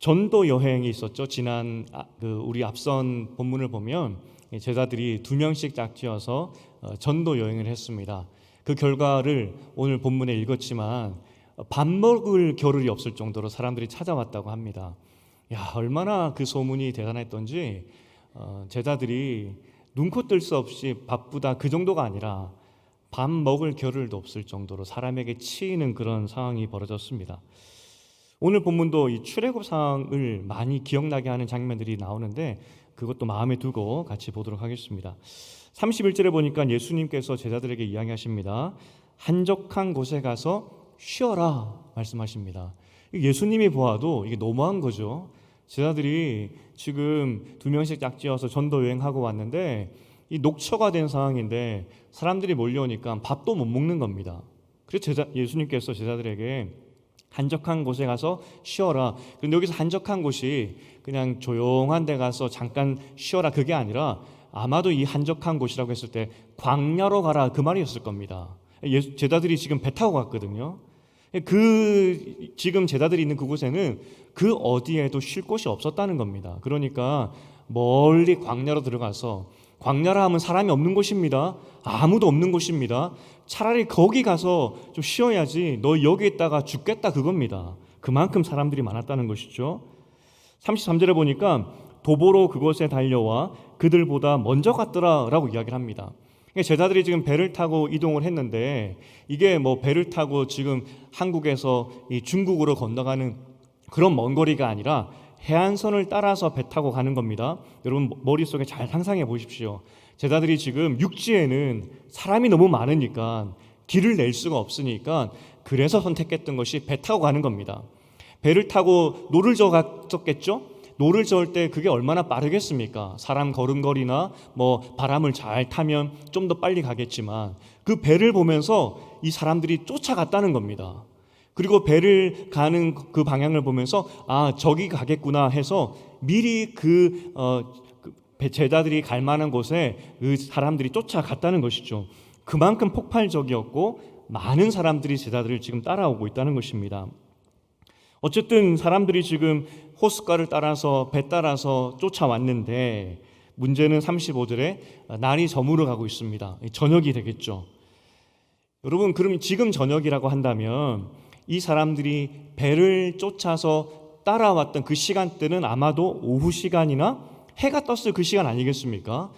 전도 여행이 있었죠. 지난 우리 앞선 본문을 보면 제자들이 2명씩 짝지어서 전도 여행을 했습니다. 그 결과를 오늘 본문에 읽었지만 밥 먹을 겨를이 없을 정도로 사람들이 찾아왔다고 합니다. 야, 얼마나 그 소문이 대단했던지 제자들이 눈코 뜰 수 없이 바쁘다 그 정도가 아니라 밥 먹을 겨를도 없을 정도로 사람에게 치이는 그런 상황이 벌어졌습니다. 오늘 본문도 이 출애굽 상황을 많이 기억나게 하는 장면들이 나오는데 그것도 마음에 두고 같이 보도록 하겠습니다. 31절에 보니까 예수님께서 제자들에게 이야기하십니다. 한적한 곳에 가서 쉬어라 말씀하십니다. 예수님이 보아도 이게 너무한 거죠. 제자들이 지금 2명씩 짝지어서 전도 여행하고 왔는데 이 녹초가 된 상황인데 사람들이 몰려오니까 밥도 못 먹는 겁니다. 그래서 예수님께서 제자들에게 한적한 곳에 가서 쉬어라. 그런데 여기서 한적한 곳이 그냥 조용한 데 가서 잠깐 쉬어라 그게 아니라 아마도 이 한적한 곳이라고 했을 때 광야로 가라 그 말이었을 겁니다. 제자들이 지금 배 타고 갔거든요. 지금 제자들이 있는 그곳에는 그 어디에도 쉴 곳이 없었다는 겁니다. 그러니까 멀리 광야로 들어가서, 광야라 하면 사람이 없는 곳입니다. 아무도 없는 곳입니다. 차라리 거기 가서 좀 쉬어야지 너 여기 있다가 죽겠다 그겁니다. 그만큼 사람들이 많았다는 것이죠. 33절에 보니까 도보로 그곳에 달려와 그들보다 먼저 갔더라 라고 이야기를 합니다. 제자들이 지금 배를 타고 이동을 했는데 이게 뭐 배를 타고 지금 한국에서 이 중국으로 건너가는 그런 먼 거리가 아니라 해안선을 따라서 배 타고 가는 겁니다. 여러분 머릿속에 잘 상상해 보십시오. 제자들이 지금 육지에는 사람이 너무 많으니까 길을 낼 수가 없으니까 그래서 선택했던 것이 배 타고 가는 겁니다. 배를 타고 노를 저었겠죠? 노를 저을 때 그게 얼마나 빠르겠습니까? 사람 걸음걸이나 뭐 바람을 잘 타면 좀 더 빨리 가겠지만 그 배를 보면서 이 사람들이 쫓아갔다는 겁니다. 그리고 배를 가는 그 방향을 보면서 아 저기 가겠구나 해서 미리 제자들이 갈 만한 곳에 그 사람들이 쫓아갔다는 것이죠. 그만큼 폭발적이었고 많은 사람들이 제자들을 지금 따라오고 있다는 것입니다. 어쨌든 사람들이 지금 호숫가를 따라서 배 따라서 쫓아왔는데 문제는 35절에 날이 저물어 가고 있습니다. 저녁이 되겠죠. 여러분 그럼 지금 저녁이라고 한다면 이 사람들이 배를 쫓아서 따라왔던 그 시간대는 아마도 오후 시간이나 해가 떴을 그 시간 아니겠습니까?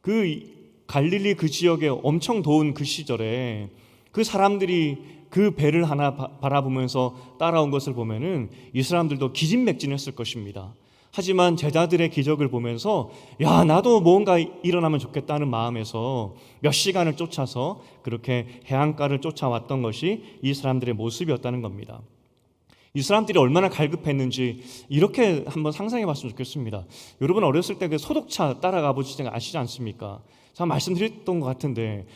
그 갈릴리 그 지역에 엄청 더운 그 시절에 그 사람들이 그 배를 하나 바라보면서 따라온 것을 보면은 이 사람들도 기진맥진했을 것입니다. 하지만 제자들의 기적을 보면서 야 나도 뭔가 일어나면 좋겠다는 마음에서 몇 시간을 쫓아서 그렇게 해안가를 쫓아왔던 것이 이 사람들의 모습이었다는 겁니다. 이 사람들이 얼마나 갈급했는지 이렇게 한번 상상해 봤으면 좋겠습니다. 여러분 어렸을 때 그 소독차 따라가 보시지 아시지 않습니까? 제가 말씀드렸던 것 같은데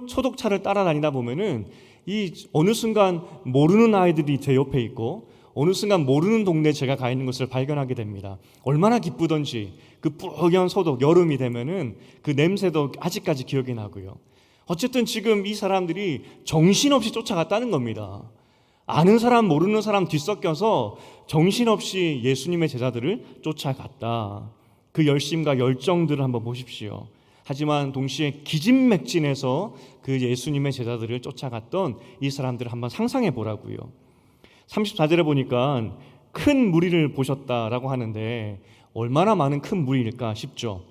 소독차를 따라다니다 보면은 이 어느 순간 모르는 아이들이 제 옆에 있고 어느 순간 모르는 동네에 제가 가 있는 것을 발견하게 됩니다. 얼마나 기쁘던지 그 뿌연 소독 여름이 되면은 그 냄새도 아직까지 기억이 나고요. 어쨌든 지금 이 사람들이 정신없이 쫓아갔다는 겁니다. 아는 사람 모르는 사람 뒤섞여서 정신없이 예수님의 제자들을 쫓아갔다. 그 열심과 열정들을 한번 보십시오. 하지만 동시에 기진맥진해서 그 예수님의 제자들을 쫓아갔던 이 사람들을 한번 상상해 보라고요. 34절에 보니까 큰 무리를 보셨다라고 하는데 얼마나 많은 큰 무리일까 싶죠.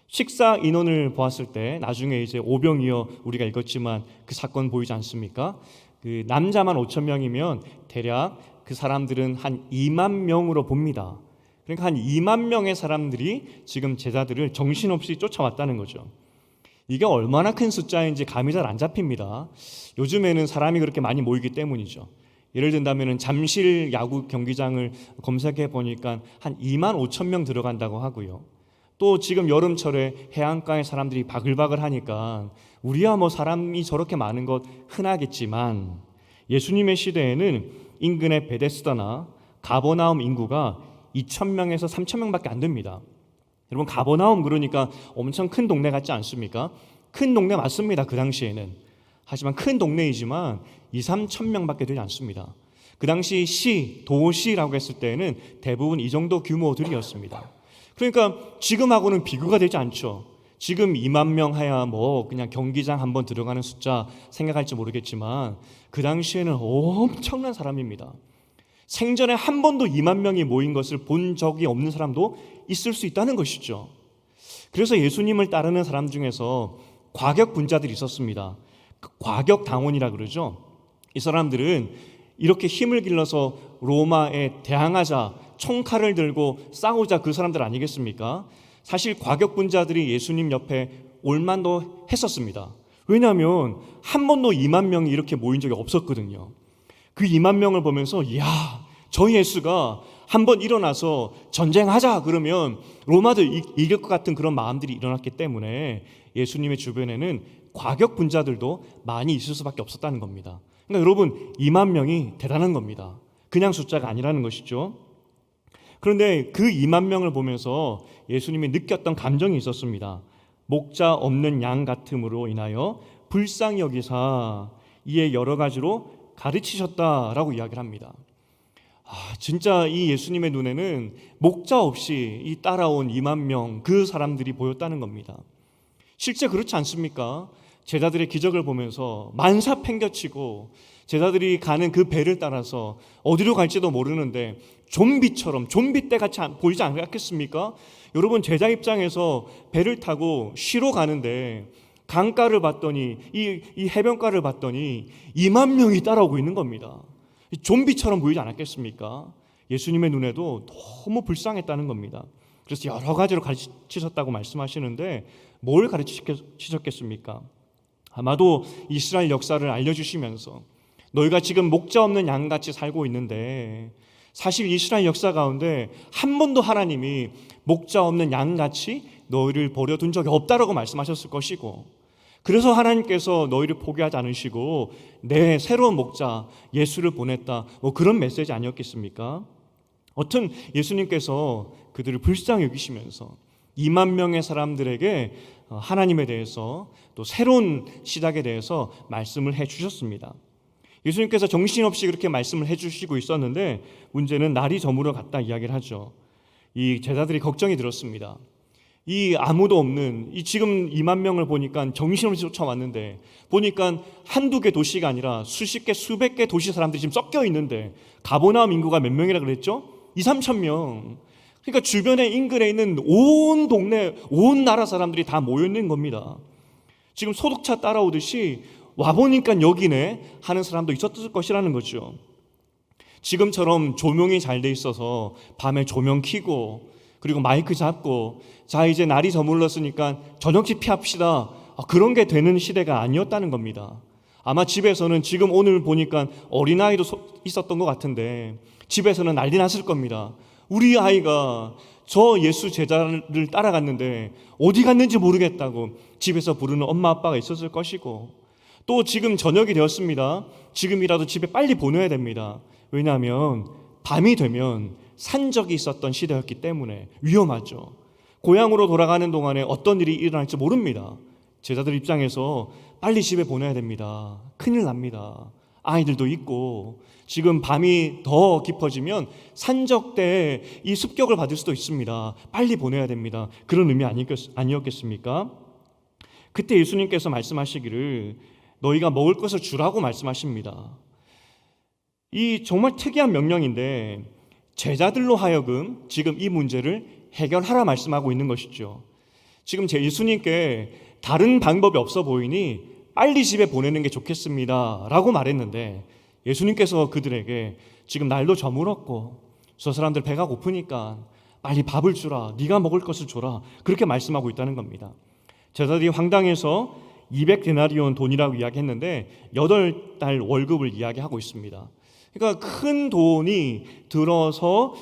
식사 인원을 보았을 때 나중에 이제 오병이어 우리가 읽었지만 그 사건 보이지 않습니까? 그 남자만 5천 명이면 대략 그 사람들은 한 2만 명으로 봅니다. 그러니까 한 2만 명의 사람들이 지금 제자들을 정신없이 쫓아왔다는 거죠. 이게 얼마나 큰 숫자인지 감이 잘 안 잡힙니다. 요즘에는 사람이 그렇게 많이 모이기 때문이죠. 예를 든다면 잠실 야구 경기장을 검색해 보니까 한 2만 5천 명 들어간다고 하고요. 또 지금 여름철에 해안가에 사람들이 바글바글 하니까 우리야 뭐 사람이 저렇게 많은 것 흔하겠지만 예수님의 시대에는 인근의 베데스다나 가버나움 인구가 2,000명에서 3,000명밖에 안 됩니다. 여러분 가버나움 그러니까 엄청 큰 동네 같지 않습니까? 큰 동네 맞습니다. 그 당시에는. 하지만 큰 동네이지만 2, 3천 명밖에 되지 않습니다. 그 당시 도시라고 했을 때는 대부분 이 정도 규모들이었습니다. 그러니까 지금하고는 비교가 되지 않죠. 지금 2만 명 하야 뭐 그냥 경기장 한번 들어가는 숫자 생각할지 모르겠지만 그 당시에는 엄청난 사람입니다. 생전에 한 번도 2만 명이 모인 것을 본 적이 없는 사람도 있을 수 있다는 것이죠. 그래서 예수님을 따르는 사람 중에서 과격 분자들이 있었습니다. 과격 당원이라 그러죠. 이 사람들은 이렇게 힘을 길러서 로마에 대항하자, 총칼을 들고 싸우자, 그 사람들 아니겠습니까? 사실 과격 분자들이 예수님 옆에 올만도 했었습니다. 왜냐하면 한 번도 2만 명이 이렇게 모인 적이 없었거든요. 그 2만 명을 보면서 이야, 저 예수가 한번 일어나서 전쟁하자 그러면 로마들 이길 것 같은 그런 마음들이 일어났기 때문에 예수님의 주변에는 과격 분자들도 많이 있을 수밖에 없었다는 겁니다. 그러니까 여러분, 2만 명이 대단한 겁니다. 그냥 숫자가 아니라는 것이죠. 그런데 그 2만 명을 보면서 예수님이 느꼈던 감정이 있었습니다. 목자 없는 양 같음으로 인하여 불쌍히 여기사 이에 여러 가지로 가르치셨다라고 이야기를 합니다. 진짜 이 예수님의 눈에는 목자 없이 이 따라온 2만 명 그 사람들이 보였다는 겁니다. 실제 그렇지 않습니까? 제자들의 기적을 보면서 만사 팽겨치고 제자들이 가는 그 배를 따라서 어디로 갈지도 모르는데 좀비처럼 좀비 떼같이 보이지 않겠습니까? 여러분, 제자 입장에서 배를 타고 쉬러 가는데 강가를 봤더니 이 해변가를 봤더니 2만 명이 따라오고 있는 겁니다. 좀비처럼 보이지 않았겠습니까? 예수님의 눈에도 너무 불쌍했다는 겁니다. 그래서 여러 가지로 가르치셨다고 말씀하시는데 뭘 가르치셨겠습니까? 아마도 이스라엘 역사를 알려주시면서 너희가 지금 목자 없는 양같이 살고 있는데 사실 이스라엘 역사 가운데 한 번도 하나님이 목자 없는 양같이 너희를 버려둔 적이 없다라고 말씀하셨을 것이고, 그래서 하나님께서 너희를 포기하지 않으시고 내 새로운 목자 예수를 보냈다, 뭐 그런 메시지 아니었겠습니까? 어떤 예수님께서 그들을 불쌍히 여기시면서 2만 명의 사람들에게 하나님에 대해서 또 새로운 시작에 대해서 말씀을 해주셨습니다. 예수님께서 정신없이 그렇게 말씀을 해주시고 있었는데 문제는 날이 저물어 갔다 이야기를 하죠. 이 제자들이 걱정이 들었습니다. 이 아무도 없는 이 지금 2만 명을 보니까 정신없이 쫓아왔는데 보니까 한두 개 도시가 아니라 수십 개 수백 개 도시 사람들이 지금 섞여 있는데 가버나움 인구가 몇 명이라 그랬죠? 2, 3천 명. 그러니까 주변에 인근에 있는 온 동네 온 나라 사람들이 다 모여 있는 겁니다. 지금 소독차 따라오듯이 와보니까 여기네 하는 사람도 있었을 것이라는 거죠. 지금처럼 조명이 잘 돼 있어서 밤에 조명 켜고 그리고 마이크 잡고 자 이제 날이 저물렀으니까 저녁 집회합시다, 그런 게 되는 시대가 아니었다는 겁니다. 아마 집에서는 지금 오늘 보니까 어린아이도 있었던 것 같은데 집에서는 난리 났을 겁니다. 우리 아이가 저 예수 제자를 따라갔는데 어디 갔는지 모르겠다고 집에서 부르는 엄마 아빠가 있었을 것이고, 또 지금 저녁이 되었습니다. 지금이라도 집에 빨리 보내야 됩니다. 왜냐하면 밤이 되면 산적이 있었던 시대였기 때문에 위험하죠. 고향으로 돌아가는 동안에 어떤 일이 일어날지 모릅니다. 제자들 입장에서 빨리 집에 보내야 됩니다. 큰일 납니다. 아이들도 있고 지금 밤이 더 깊어지면 산적 때에 이 습격을 받을 수도 있습니다. 빨리 보내야 됩니다. 그런 의미 아니었겠습니까? 그때 예수님께서 말씀하시기를 너희가 먹을 것을 주라고 말씀하십니다. 이 정말 특이한 명령인데 제자들로 하여금 지금 이 문제를 해결하라 말씀하고 있는 것이죠. 지금 예수님께 다른 방법이 없어 보이니 빨리 집에 보내는 게 좋겠습니다 라고 말했는데 예수님께서 그들에게 지금 날도 저물었고 저 사람들 배가 고프니까 빨리 밥을 주라, 네가 먹을 것을 줘라, 그렇게 말씀하고 있다는 겁니다. 제자들이 황당해서 200데나리온 돈이라고 이야기했는데 8달 월급을 이야기하고 있습니다. 그러니까 큰 돈이 들어서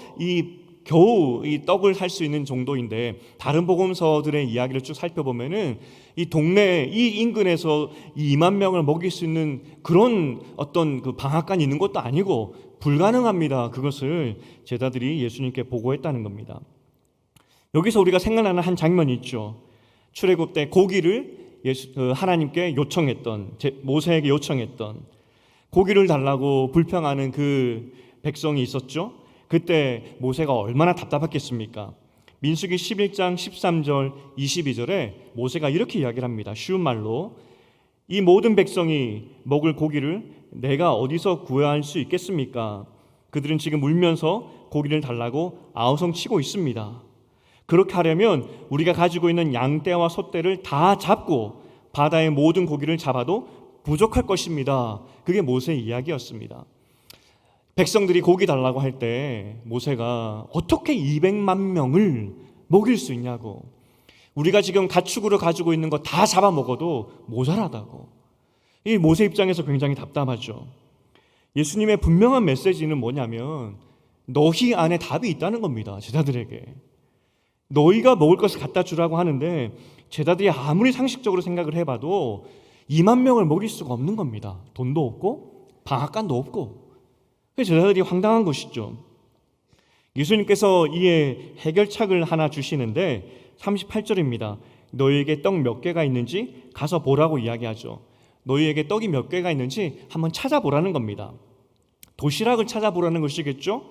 겨우 이 떡을 살 수 있는 정도인데, 다른 복음서들의 이야기를 쭉 살펴보면은 이 동네 이 인근에서 2만 명을 먹일 수 있는 그런 어떤 그 방앗간이 있는 것도 아니고 불가능합니다. 그것을 제자들이 예수님께 보고했다는 겁니다. 여기서 우리가 생각나는 한 장면이 있죠. 출애굽 때 고기를 하나님께 요청했던, 모세에게 요청했던 고기를 달라고 불평하는 그 백성이 있었죠. 그때 모세가 얼마나 답답했겠습니까? 민수기 11장 13절 22절에 모세가 이렇게 이야기를 합니다. 쉬운 말로 이 모든 백성이 먹을 고기를 내가 어디서 구해야 할 수 있겠습니까? 그들은 지금 울면서 고기를 달라고 아우성치고 있습니다. 그렇게 하려면 우리가 가지고 있는 양떼와 소떼를 다 잡고 바다의 모든 고기를 잡아도 부족할 것입니다. 그게 모세의 이야기였습니다. 백성들이 고기 달라고 할 때 모세가 어떻게 200만 명을 먹일 수 있냐고, 우리가 지금 가축으로 가지고 있는 거 다 잡아먹어도 모자라다고. 이 모세 입장에서 굉장히 답답하죠. 예수님의 분명한 메시지는 뭐냐면 너희 안에 답이 있다는 겁니다. 제자들에게 너희가 먹을 것을 갖다 주라고 하는데 제자들이 아무리 상식적으로 생각을 해봐도 2만 명을 먹일 수가 없는 겁니다. 돈도 없고 방앗간도 없고. 제자들이 황당한 것이죠. 예수님께서 이에 해결책을 하나 주시는데 38절입니다. 너희에게 떡 몇 개가 있는지 가서 보라고 이야기하죠. 너희에게 떡이 몇 개가 있는지 한번 찾아보라는 겁니다. 도시락을 찾아보라는 것이겠죠.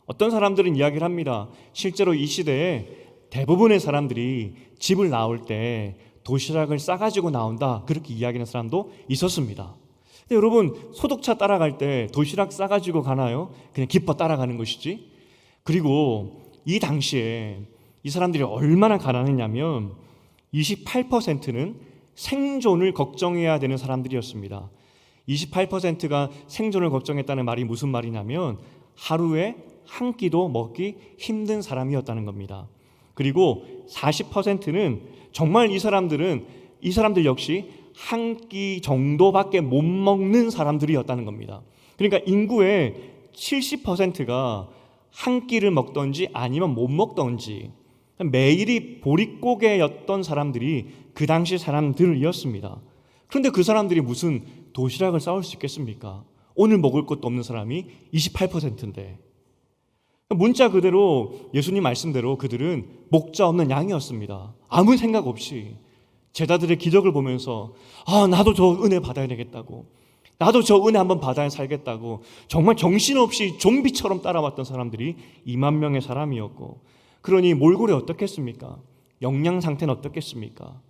어떤 사람들은 이야기를 합니다. 실제로 이 시대에 대부분의 사람들이 집을 나올 때 도시락을 싸가지고 나온다, 그렇게 이야기하는 사람도 있었습니다. 근데 여러분, 소독차 따라갈 때 도시락 싸가지고 가나요? 그냥 기뻐 따라가는 것이지. 그리고 이 당시에 이 사람들이 얼마나 가난했냐면 28%는 생존을 걱정해야 되는 사람들이었습니다. 28%가 생존을 걱정했다는 말이 무슨 말이냐면 하루에 한 끼도 먹기 힘든 사람이었다는 겁니다. 그리고 40%는 정말 이 사람들 역시 한 끼 정도밖에 못 먹는 사람들이었다는 겁니다. 그러니까 인구의 70%가 한 끼를 먹던지 아니면 못 먹던지 매일이 보릿고개였던 사람들이 그 당시 사람들이었습니다. 그런데 그 사람들이 무슨 도시락을 싸올 수 있겠습니까? 오늘 먹을 것도 없는 사람이 28%인데. 문자 그대로 예수님 말씀대로 그들은 목자 없는 양이었습니다. 아무 생각 없이 제자들의 기적을 보면서 나도 저 은혜 받아야 되겠다고, 나도 저 은혜 한번 받아야 살겠다고 정말 정신없이 좀비처럼 따라왔던 사람들이 2만 명의 사람이었고, 그러니 몰골이 어떻겠습니까? 영양 상태는 어떻겠습니까?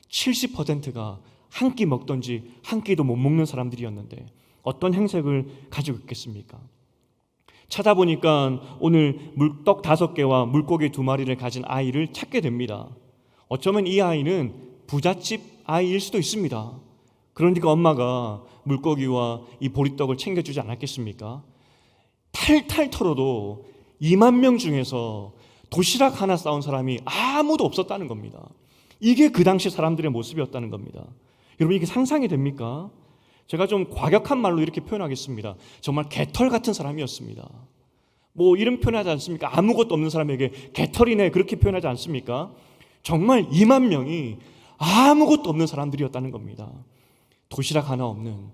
70%가 한 끼 먹던지 한 끼도 못 먹는 사람들이었는데 어떤 행색을 가지고 있겠습니까? 찾아보니까 오늘 떡 5개와 물고기 2마리를 가진 아이를 찾게 됩니다. 어쩌면 이 아이는 부잣집 아이일 수도 있습니다. 그러니까 엄마가 물고기와 이 보리떡을 챙겨주지 않았겠습니까? 탈탈 털어도 2만 명 중에서 도시락 하나 싸온 사람이 아무도 없었다는 겁니다. 이게 그 당시 사람들의 모습이었다는 겁니다. 여러분, 이게 상상이 됩니까? 제가 좀 과격한 말로 이렇게 표현하겠습니다. 정말 개털 같은 사람이었습니다. 뭐 이런 표현하지 않습니까? 아무것도 없는 사람에게 개털이네, 그렇게 표현하지 않습니까? 정말 2만 명이 아무것도 없는 사람들이었다는 겁니다. 도시락 하나 없는.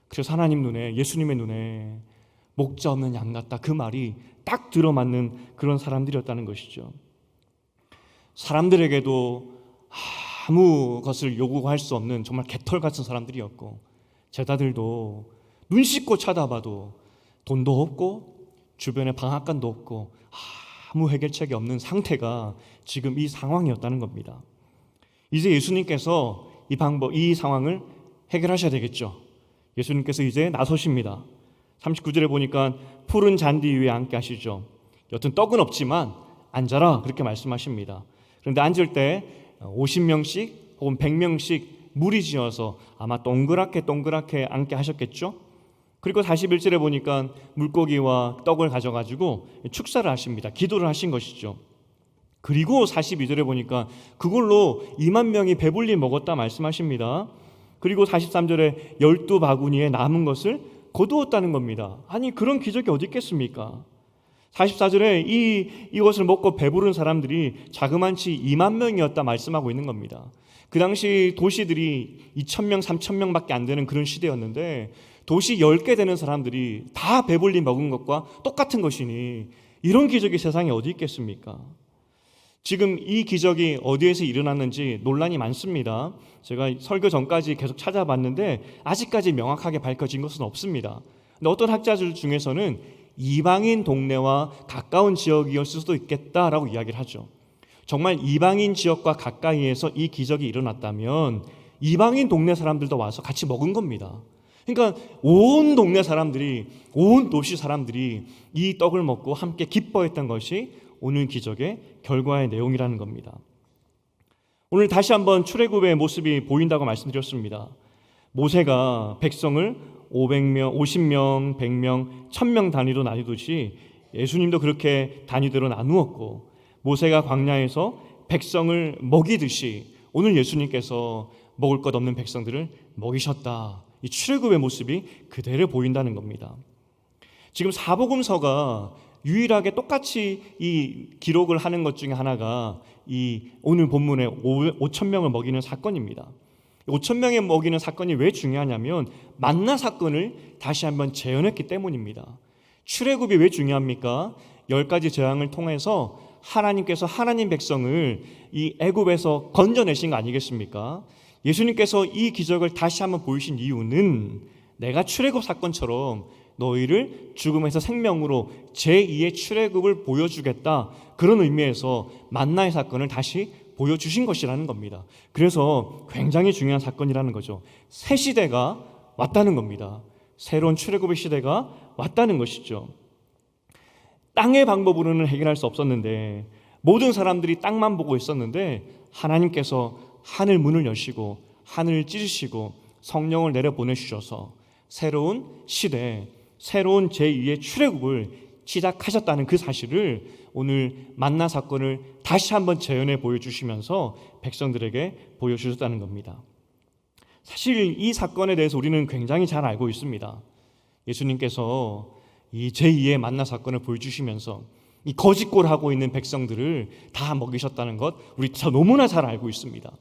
그래서 하나님 눈에, 예수님의 눈에 목자 없는 양 같다, 그 말이 딱 들어맞는 그런 사람들이었다는 것이죠. 사람들에게도 아무 것을 요구할 수 없는 정말 개털 같은 사람들이었고, 제자들도 눈 씻고 쳐다봐도 돈도 없고 주변에 방앗간도 없고 아무 해결책이 없는 상태가 지금 이 상황이었다는 겁니다. 이제 예수님께서 이 상황을 해결하셔야 되겠죠. 예수님께서 이제 나서십니다. 39절에 보니까 푸른 잔디 위에 앉게 하시죠. 여튼 떡은 없지만 앉아라, 그렇게 말씀하십니다. 그런데 앉을 때 50명씩 혹은 100명씩 무리지어서 아마 동그랗게 앉게 하셨겠죠. 그리고 41절에 보니까 물고기와 떡을 가져가지고 축사를 하십니다. 기도를 하신 것이죠. 그리고 42절에 보니까 그걸로 2만 명이 배불리 먹었다 말씀하십니다. 그리고 43절에 12바구니에 남은 것을 거두었다는 겁니다. 아니, 그런 기적이 어디 있겠습니까? 44절에 이것을 먹고 배부른 사람들이 자그만치 2만 명이었다 말씀하고 있는 겁니다. 그 당시 도시들이 2,000명, 3,000명밖에 안 되는 그런 시대였는데 도시 10개 되는 사람들이 다 배불리 먹은 것과 똑같은 것이니 이런 기적이 세상에 어디 있겠습니까? 지금 이 기적이 어디에서 일어났는지 논란이 많습니다. 제가 설교 전까지 계속 찾아봤는데 아직까지 명확하게 밝혀진 것은 없습니다. 근데 어떤 학자들 중에서는 이방인 동네와 가까운 지역이었을 수도 있겠다라고 이야기를 하죠. 정말 이방인 지역과 가까이에서 이 기적이 일어났다면 이방인 동네 사람들도 와서 같이 먹은 겁니다. 그러니까 온 동네 사람들이, 온 도시 사람들이 이 떡을 먹고 함께 기뻐했던 것이 오늘 기적의 결과의 내용이라는 겁니다. 오늘 다시 한번 출애굽의 모습이 보인다고 말씀드렸습니다. 모세가 백성을 500명, 50명, 100명, 1000명 단위로 나누듯이 예수님도 그렇게 단위대로 나누었고, 모세가 광야에서 백성을 먹이듯이 오늘 예수님께서 먹을 것 없는 백성들을 먹이셨다. 이 출애굽의 모습이 그대로 보인다는 겁니다. 지금 사복음서가 유일하게 똑같이 이 기록을 하는 것 중에 하나가 이 오늘 본문의 5,000명을 먹이는 사건입니다. 5,000명에 먹이는 사건이 왜 중요하냐면 만나 사건을 다시 한번 재현했기 때문입니다. 출애굽이 왜 중요합니까? 10가지 재앙을 통해서 하나님께서 하나님 백성을 이 애굽에서 건져내신 거 아니겠습니까? 예수님께서 이 기적을 다시 한번 보이신 이유는 내가 출애굽 사건처럼 너희를 죽음에서 생명으로 제2의 출애굽을 보여주겠다, 그런 의미에서 만나의 사건을 다시 보여주신 것이라는 겁니다. 그래서 굉장히 중요한 사건이라는 거죠. 새 시대가 왔다는 겁니다. 새로운 출애굽의 시대가 왔다는 것이죠. 땅의 방법으로는 해결할 수 없었는데, 모든 사람들이 땅만 보고 있었는데 하나님께서 하늘 문을 여시고 하늘을 찢으시고 성령을 내려보내주셔서 새로운 시대, 새로운 제2의 출애굽을 시작하셨다는 그 사실을 오늘 만나 사건을 다시 한번 재현해 보여주시면서 백성들에게 보여주셨다는 겁니다. 사실 이 사건에 대해서 우리는 굉장히 잘 알고 있습니다. 예수님께서 이 제2의 만나 사건을 보여주시면서 이 거짓골 하고 있는 백성들을 다 먹이셨다는 것 우리 너무나 잘 알고 있습니다.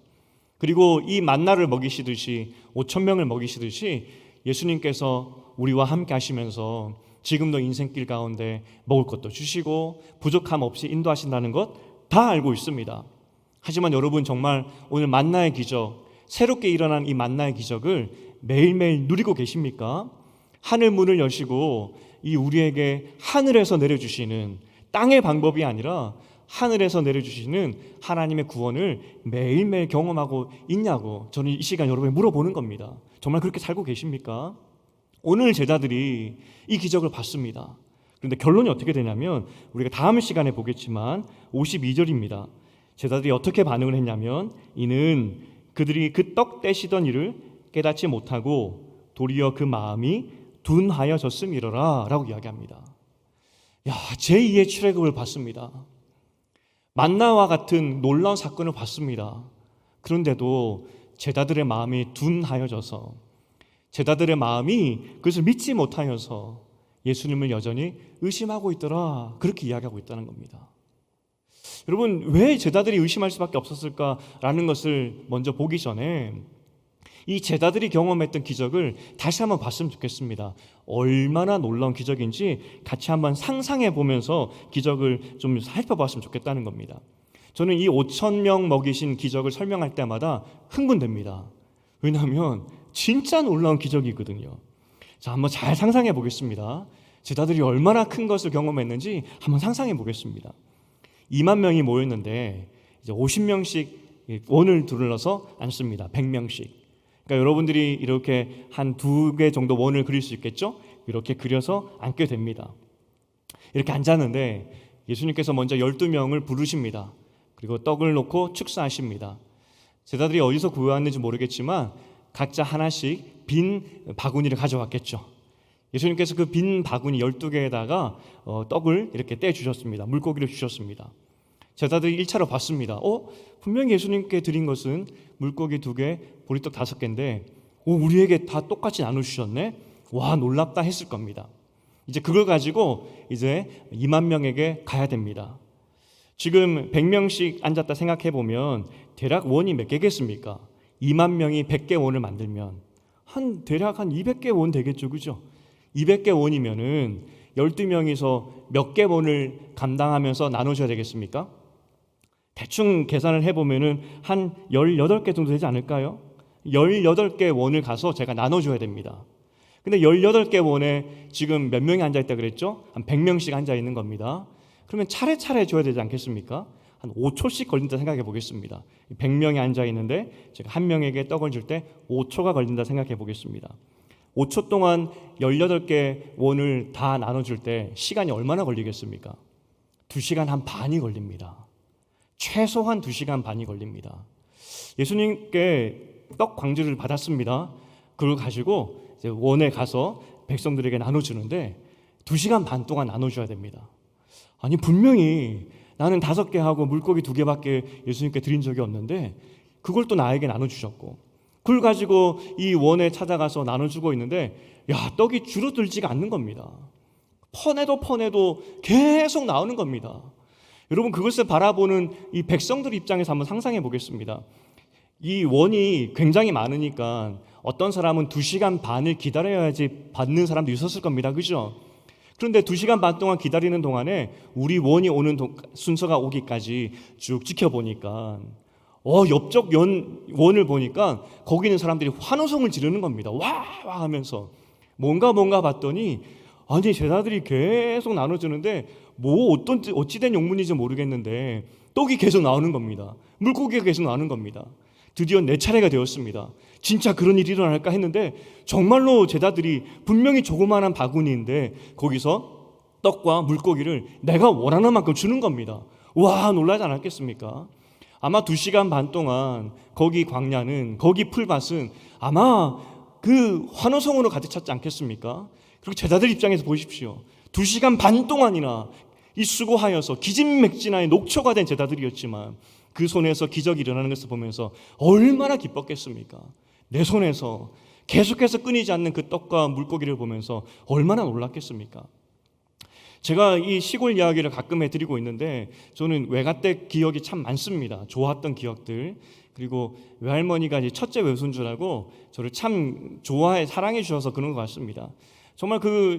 그리고 이 만나를 먹이시듯이 5,000명을 먹이시듯이 예수님께서 우리와 함께 하시면서 지금도 인생길 가운데 먹을 것도 주시고 부족함 없이 인도하신다는 것 다 알고 있습니다. 하지만 여러분, 정말 오늘 만나의 기적, 새롭게 일어난 이 만나의 기적을 매일매일 누리고 계십니까? 하늘 문을 여시고 이 우리에게 하늘에서 내려주시는, 땅의 방법이 아니라 하늘에서 내려주시는 하나님의 구원을 매일매일 경험하고 있냐고 저는 이 시간 여러분에게 물어보는 겁니다. 정말 그렇게 살고 계십니까? 오늘 제자들이 이 기적을 봤습니다. 그런데 결론이 어떻게 되냐면 우리가 다음 시간에 보겠지만 52절입니다. 제자들이 어떻게 반응을 했냐면 이는 그들이 그 떡 떼시던 일을 깨닫지 못하고 도리어 그 마음이 둔하여졌음이러라 라고 이야기합니다. 제2의 출애굽을 봤습니다. 만나와 같은 놀라운 사건을 봤습니다. 그런데도 제자들의 마음이 둔하여져서, 제자들의 마음이 그것을 믿지 못하여서 예수님을 여전히 의심하고 있더라, 그렇게 이야기하고 있다는 겁니다. 여러분, 왜 제자들이 의심할 수밖에 없었을까라는 것을 먼저 보기 전에 이 제자들이 경험했던 기적을 다시 한번 봤으면 좋겠습니다. 얼마나 놀라운 기적인지 같이 한번 상상해 보면서 기적을 좀 살펴봤으면 좋겠다는 겁니다. 저는 이 5,000명 먹이신 기적을 설명할 때마다 흥분됩니다. 왜냐하면 진짜 놀라운 기적이거든요. 자, 한번 잘 상상해 보겠습니다. 제자들이 얼마나 큰 것을 경험했는지 한번 상상해 보겠습니다. 2만 명이 모였는데 이제 50명씩 원을 둘러서 앉습니다. 100명씩. 그러니까 여러분들이 이렇게 한 2개 정도 원을 그릴 수 있겠죠? 이렇게 그려서 앉게 됩니다. 이렇게 앉았는데 예수님께서 먼저 12명을 부르십니다. 그리고 떡을 놓고 축사하십니다. 제자들이 어디서 구해왔는지 모르겠지만 각자 하나씩 빈 바구니를 가져왔겠죠. 예수님께서 그 빈 바구니 12개에다가 떡을 이렇게 떼주셨습니다. 물고기를 주셨습니다. 제자들이 1차로 봤습니다. 분명히 예수님께 드린 것은 물고기 2개, 보리떡 5개인데 우리에게 다 똑같이 나눠주셨네? 와, 놀랍다 했을 겁니다. 이제 그걸 가지고 이제 2만 명에게 가야 됩니다. 지금 100명씩 앉았다 생각해보면 대략 원이 몇 개겠습니까? 2만 명이 100개 원을 만들면 대략 한 200개 원 되겠죠, 그죠? 200개 원이면은 12명이서 몇 개 원을 감당하면서 나누셔야 되겠습니까? 대충 계산을 해보면은 한 18개 정도 되지 않을까요? 18개 원을 가서 제가 나눠줘야 됩니다. 근데 18개 원에 지금 몇 명이 앉아있다 그랬죠? 한 100명씩 앉아있는 겁니다. 그러면 차례차례 줘야 되지 않겠습니까? 한 5초씩 걸린다 생각해 보겠습니다. 100명이 앉아있는데 제가 한 명에게 떡을 줄 때 5초가 걸린다 생각해 보겠습니다. 5초 동안 18개 원을 다 나눠줄 때 시간이 얼마나 걸리겠습니까? 2시간 한 반이 걸립니다. 최소한 2시간 반이 걸립니다. 예수님께 떡 광주를 받았습니다. 그걸 가지고 이제 원에 가서 백성들에게 나눠주는데 2시간 반 동안 나눠줘야 됩니다. 아니 분명히 나는 5개 하고 물고기 2개밖에 예수님께 드린 적이 없는데 그걸 또 나에게 나눠주셨고, 그걸 가지고 이 원에 찾아가서 나눠주고 있는데 떡이 줄어들지가 않는 겁니다. 퍼내도 계속 나오는 겁니다. 여러분, 그것을 바라보는 이 백성들 입장에서 한번 상상해 보겠습니다. 이 원이 굉장히 많으니까 어떤 사람은 2시간 반을 기다려야지 받는 사람도 있었을 겁니다. 그죠? 그런데 2시간 반 동안 기다리는 동안에 우리 원이 오는 순서가 오기까지 쭉 지켜보니까 옆쪽 원을 보니까 거기 있는 사람들이 환호성을 지르는 겁니다. 와 하면서 뭔가 봤더니 아니 제자들이 계속 나눠주는데 어찌된 용문인지 모르겠는데 떡이 계속 나오는 겁니다. 물고기가 계속 나오는 겁니다. 드디어 내 차례가 되었습니다. 진짜 그런 일이 일어날까 했는데 정말로 제자들이 분명히 조그마한 바구니인데 거기서 떡과 물고기를 내가 원하는 만큼 주는 겁니다. 와, 놀라지 않았겠습니까? 아마 2시간 반 동안 거기 광야는, 거기 풀밭은 아마 그 환호성으로 가득 찼지 않겠습니까? 그리고 제자들 입장에서 보십시오. 2시간 반 동안이나 이 수고하여서 기진맥진하여 녹초가 된 제자들이었지만 그 손에서 기적이 일어나는 것을 보면서 얼마나 기뻤겠습니까? 내 손에서 계속해서 끊이지 않는 그 떡과 물고기를 보면서 얼마나 놀랐겠습니까? 제가 이 시골 이야기를 가끔 해드리고 있는데 저는 외가 때 기억이 참 많습니다. 좋았던 기억들. 그리고 외할머니가 이제 첫째 외손주라고 저를 참 좋아해 사랑해 주셔서 그런 것 같습니다. 정말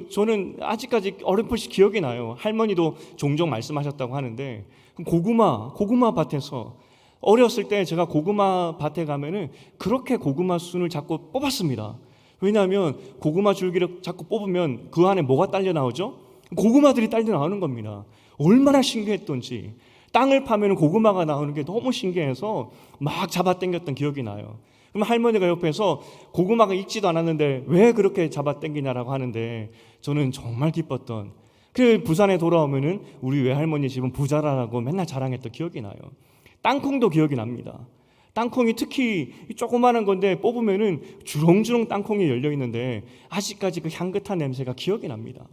저는 아직까지 어렴풋이 기억이 나요. 할머니도 종종 말씀하셨다고 하는데 고구마 밭에서 어렸을 때 제가 고구마 밭에 가면은 그렇게 고구마 순을 자꾸 뽑았습니다. 왜냐하면 고구마 줄기를 자꾸 뽑으면 그 안에 뭐가 딸려 나오죠? 고구마들이 딸려 나오는 겁니다. 얼마나 신기했던지. 땅을 파면 고구마가 나오는 게 너무 신기해서 막 잡아당겼던 기억이 나요. 그럼 할머니가 옆에서 고구마가 익지도 않았는데 왜 그렇게 잡아당기냐라고 하는데 저는 정말 기뻤던, 그 부산에 돌아오면은 우리 외할머니 집은 부자라고 맨날 자랑했던 기억이 나요. 땅콩도 기억이 납니다. 땅콩이 특히 조그마한 건데 뽑으면은 주렁주렁 땅콩이 열려 있는데 아직까지 그 향긋한 냄새가 기억이 납니다.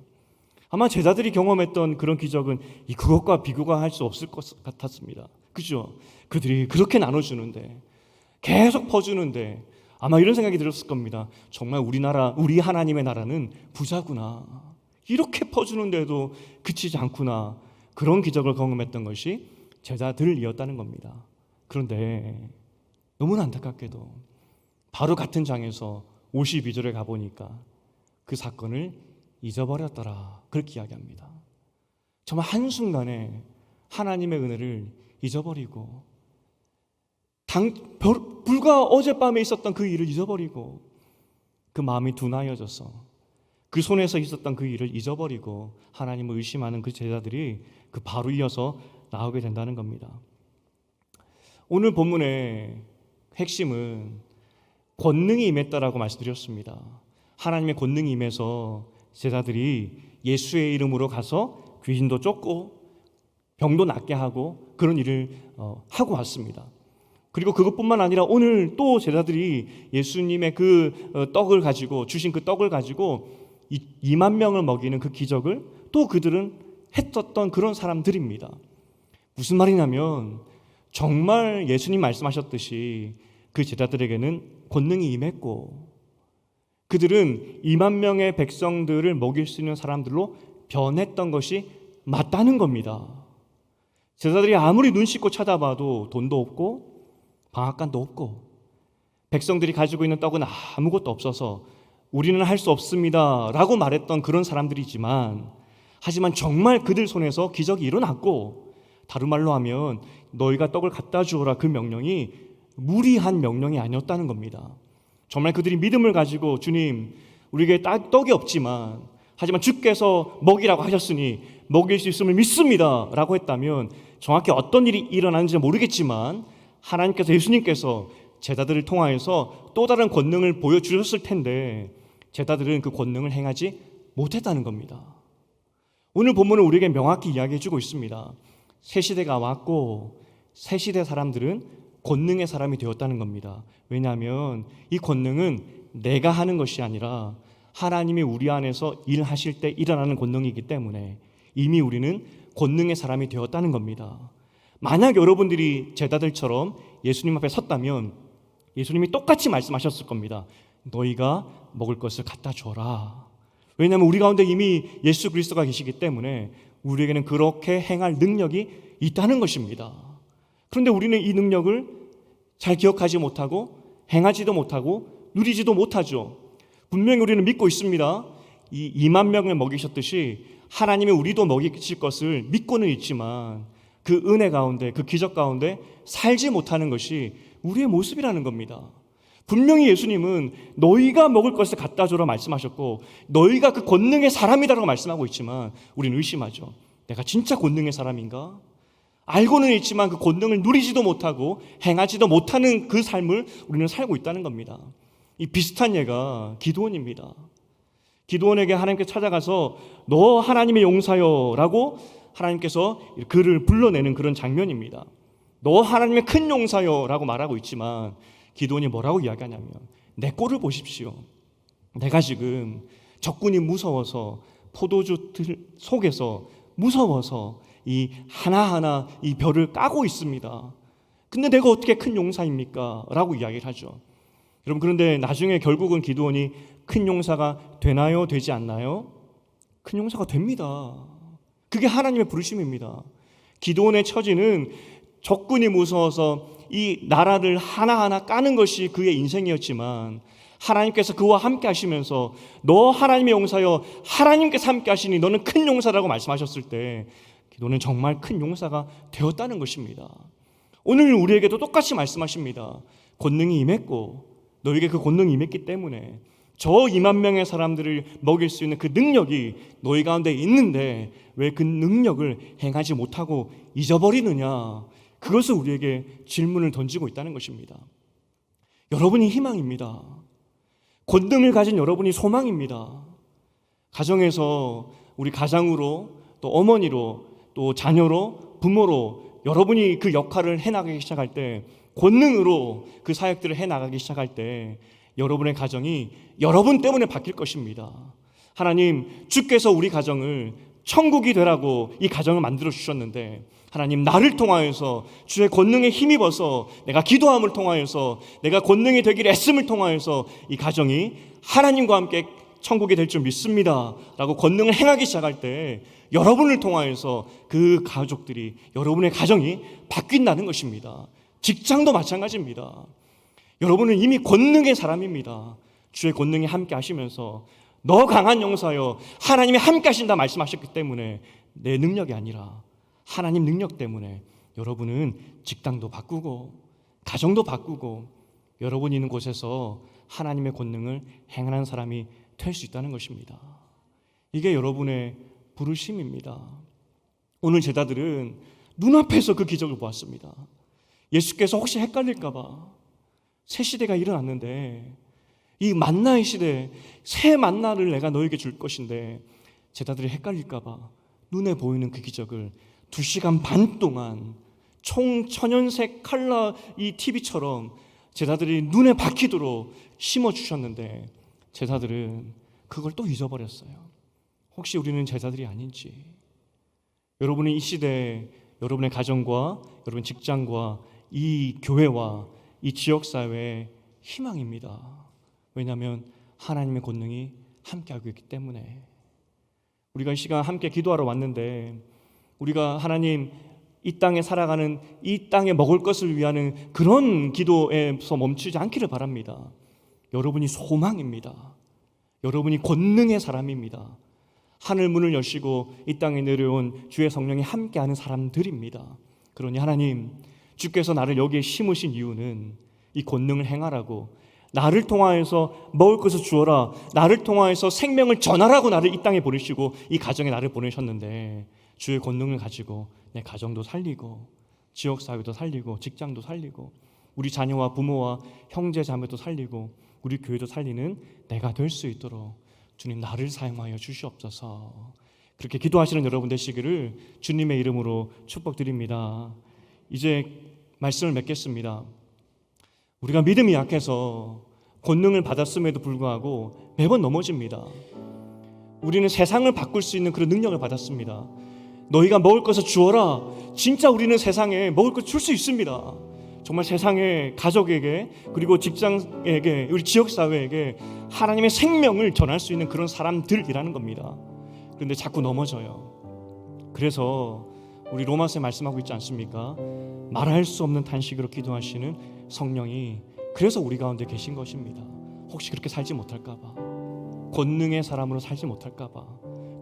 아마 제자들이 경험했던 그런 기적은 그것과 비교가 할 수 없을 것 같았습니다. 그죠? 그들이 그렇게 나눠주는데, 계속 퍼주는데 아마 이런 생각이 들었을 겁니다. 정말 우리 하나님의 나라는 부자구나. 이렇게 퍼주는데도 그치지 않구나. 그런 기적을 경험했던 것이 제자들이었다는 겁니다. 그런데 너무나 안타깝게도 바로 같은 장에서 52절에 가보니까 그 사건을 잊어버렸더라. 그렇게 이야기합니다. 정말 한순간에 하나님의 은혜를 잊어버리고 불과 어젯밤에 있었던 그 일을 잊어버리고 그 마음이 둔하여져서 그 손에서 있었던 그 일을 잊어버리고 하나님을 의심하는 그 제자들이 그 바로 이어서 나오게 된다는 겁니다. 오늘 본문의 핵심은 권능이 임했다라고 말씀드렸습니다. 하나님의 권능이 임해서 제자들이 예수의 이름으로 가서 귀신도 쫓고 병도 낫게 하고 그런 일을 하고 왔습니다. 그리고 그것뿐만 아니라 오늘 또 제자들이 예수님의 그 떡을 가지고 주신 그 떡을 가지고 2만 명을 먹이는 그 기적을 또 그들은 했었던 그런 사람들입니다. 무슨 말이냐면 정말 예수님 말씀하셨듯이 그 제자들에게는 권능이 임했고 그들은 2만 명의 백성들을 먹일 수 있는 사람들로 변했던 것이 맞다는 겁니다. 제자들이 아무리 눈 씻고 찾아봐도 돈도 없고 방앗간도 없고 백성들이 가지고 있는 떡은 아무것도 없어서 우리는 할 수 없습니다 라고 말했던 그런 사람들이지만 하지만 정말 그들 손에서 기적이 일어났고 다른 말로 하면 너희가 떡을 갖다 주어라, 그 명령이 무리한 명령이 아니었다는 겁니다. 정말 그들이 믿음을 가지고 주님, 우리에게 떡이 없지만 하지만 주께서 먹이라고 하셨으니 먹일 수 있음을 믿습니다 라고 했다면 정확히 어떤 일이 일어나는지 모르겠지만 하나님께서, 예수님께서 제자들을 통하여서 또 다른 권능을 보여주셨을 텐데 제자들은 그 권능을 행하지 못했다는 겁니다. 오늘 본문은 우리에게 명확히 이야기해주고 있습니다. 새 시대가 왔고 새 시대 사람들은 권능의 사람이 되었다는 겁니다. 왜냐하면 이 권능은 내가 하는 것이 아니라 하나님이 우리 안에서 일하실 때 일어나는 권능이기 때문에 이미 우리는 권능의 사람이 되었다는 겁니다. 만약 여러분들이 제자들처럼 예수님 앞에 섰다면 예수님이 똑같이 말씀하셨을 겁니다. 너희가 먹을 것을 갖다 줘라. 왜냐하면 우리 가운데 이미 예수 그리스도가 계시기 때문에 우리에게는 그렇게 행할 능력이 있다는 것입니다. 그런데 우리는 이 능력을 잘 기억하지 못하고 행하지도 못하고 누리지도 못하죠. 분명히 우리는 믿고 있습니다. 이 2만 명을 먹이셨듯이 하나님이 우리도 먹이실 것을 믿고는 있지만 그 은혜 가운데, 그 기적 가운데 살지 못하는 것이 우리의 모습이라는 겁니다. 분명히 예수님은 너희가 먹을 것을 갖다 줘라 말씀하셨고 너희가 그 권능의 사람이다라고 말씀하고 있지만 우리는 의심하죠. 내가 진짜 권능의 사람인가? 알고는 있지만 그 권능을 누리지도 못하고 행하지도 못하는 그 삶을 우리는 살고 있다는 겁니다. 이 비슷한 예가 기드온입니다. 기드온에게 하나님께서 찾아가서 너 하나님의 용사여 라고 하나님께서 그를 불러내는 그런 장면입니다. 너 하나님의 큰 용사여 라고 말하고 있지만 기드온이 뭐라고 이야기하냐면 내 꼴을 보십시오. 내가 지금 적군이 무서워서 포도주 속에서 무서워서 이 하나하나 이 별을 까고 있습니다. 근데 내가 어떻게 큰 용사입니까? 라고 이야기를 하죠. 여러분, 그런데 나중에 결국은 기드온이 큰 용사가 되나요? 되지 않나요? 큰 용사가 됩니다. 그게 하나님의 부르심입니다. 기드온의 처지는 적군이 무서워서 이 나라를 하나하나 까는 것이 그의 인생이었지만 하나님께서 그와 함께 하시면서 너 하나님의 용사여 하나님께서 함께 하시니 너는 큰 용사라고 말씀하셨을 때 기도는 정말 큰 용사가 되었다는 것입니다. 오늘 우리에게도 똑같이 말씀하십니다. 권능이 임했고 너에게 그 권능이 임했기 때문에 저 2만 명의 사람들을 먹일 수 있는 그 능력이 너희 가운데 있는데 왜 그 능력을 행하지 못하고 잊어버리느냐, 그것을 우리에게 질문을 던지고 있다는 것입니다. 여러분이 희망입니다. 권능을 가진 여러분이 소망입니다. 가정에서 우리 가장으로 또 어머니로 또 자녀로 부모로 여러분이 그 역할을 해나가기 시작할 때, 권능으로 그 사역들을 해나가기 시작할 때 여러분의 가정이 여러분 때문에 바뀔 것입니다. 하나님, 주께서 우리 가정을 천국이 되라고 이 가정을 만들어 주셨는데 하나님, 나를 통하여서 주의 권능에 힘입어서 내가 기도함을 통하여서 내가 권능이 되기를 애씀을 통하여서 이 가정이 하나님과 함께 천국이 될 줄 믿습니다 라고 권능을 행하기 시작할 때 여러분을 통하여서 그 가족들이, 여러분의 가정이 바뀐다는 것입니다. 직장도 마찬가지입니다. 여러분은 이미 권능의 사람입니다. 주의 권능이 함께 하시면서 너 강한 용사여 하나님이 함께 하신다 말씀하셨기 때문에 내 능력이 아니라 하나님 능력 때문에 여러분은 직장도 바꾸고 가정도 바꾸고 여러분이 있는 곳에서 하나님의 권능을 행하는 사람이 될 수 있다는 것입니다. 이게 여러분의 부르심입니다. 오늘 제자들은 눈앞에서 그 기적을 보았습니다. 예수께서 혹시 헷갈릴까 봐 새 시대가 일어났는데 이 만나의 시대, 새 만나를 내가 너에게 줄 것인데 제자들이 헷갈릴까 봐 눈에 보이는 그 기적을 2시간 반 동안 총천연색 칼라 이 TV처럼 제자들이 눈에 박히도록 심어주셨는데 제자들은 그걸 또 잊어버렸어요. 혹시 우리는 제자들이 아닌지. 여러분이 이 시대에 여러분의 가정과 여러분 직장과 이 교회와 이 지역사회의 희망입니다. 왜냐하면 하나님의 권능이 함께하고 있기 때문에. 우리가 이 시간 함께 기도하러 왔는데 우리가 하나님, 이 땅에 살아가는, 이 땅에 먹을 것을 위하는 그런 기도에서 멈추지 않기를 바랍니다. 여러분이 소망입니다. 여러분이 권능의 사람입니다. 하늘 문을 여시고 이 땅에 내려온 주의 성령이 함께하는 사람들입니다. 그러니 하나님, 주께서 나를 여기에 심으신 이유는 이 권능을 행하라고, 나를 통하여서 먹을 것을 주어라, 나를 통하여서 생명을 전하라고 나를 이 땅에 보내시고 이 가정에 나를 보내셨는데, 주의 권능을 가지고 내 가정도 살리고 지역사회도 살리고 직장도 살리고 우리 자녀와 부모와 형제 자매도 살리고 우리 교회도 살리는 내가 될 수 있도록 주님 나를 사용하여 주시옵소서. 그렇게 기도하시는 여러분 되시기를 주님의 이름으로 축복드립니다. 이제 말씀을 맺겠습니다. 우리가 믿음이 약해서 권능을 받았음에도 불구하고 매번 넘어집니다. 우리는 세상을 바꿀 수 있는 그런 능력을 받았습니다. 너희가 먹을 것을 주어라. 진짜 우리는 세상에 먹을 것 줄 수 있습니다. 정말 세상에 가족에게 그리고 직장에게 우리 지역사회에게 하나님의 생명을 전할 수 있는 그런 사람들이라는 겁니다. 그런데 자꾸 넘어져요. 그래서 우리 로마서에 말씀하고 있지 않습니까? 말할 수 없는 탄식으로 기도하시는 성령이 그래서 우리 가운데 계신 것입니다. 혹시 그렇게 살지 못할까 봐, 권능의 사람으로 살지 못할까 봐,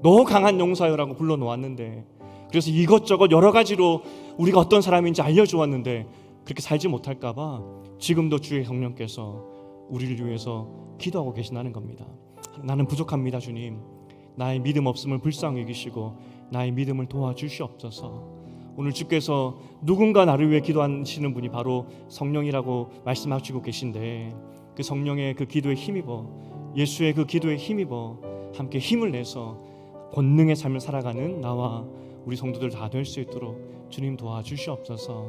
너 강한 용사여라고 불러놓았는데, 그래서 이것저것 여러 가지로 우리가 어떤 사람인지 알려주었는데 그렇게 살지 못할까 봐 지금도 주의 성령께서 우리를 위해서 기도하고 계신다는 겁니다. 나는 부족합니다 주님. 나의 믿음 없음을 불쌍히 여기시고 나의 믿음을 도와주시옵소서. 오늘 주께서 누군가 나를 위해 기도하시는 분이 바로 성령이라고 말씀하시고 계신데, 그 성령의 그 기도에 힘입어, 예수의 그 기도에 힘입어 함께 힘을 내서 권능의 삶을 살아가는 나와 우리 성도들 다 될 수 있도록 주님 도와주시옵소서.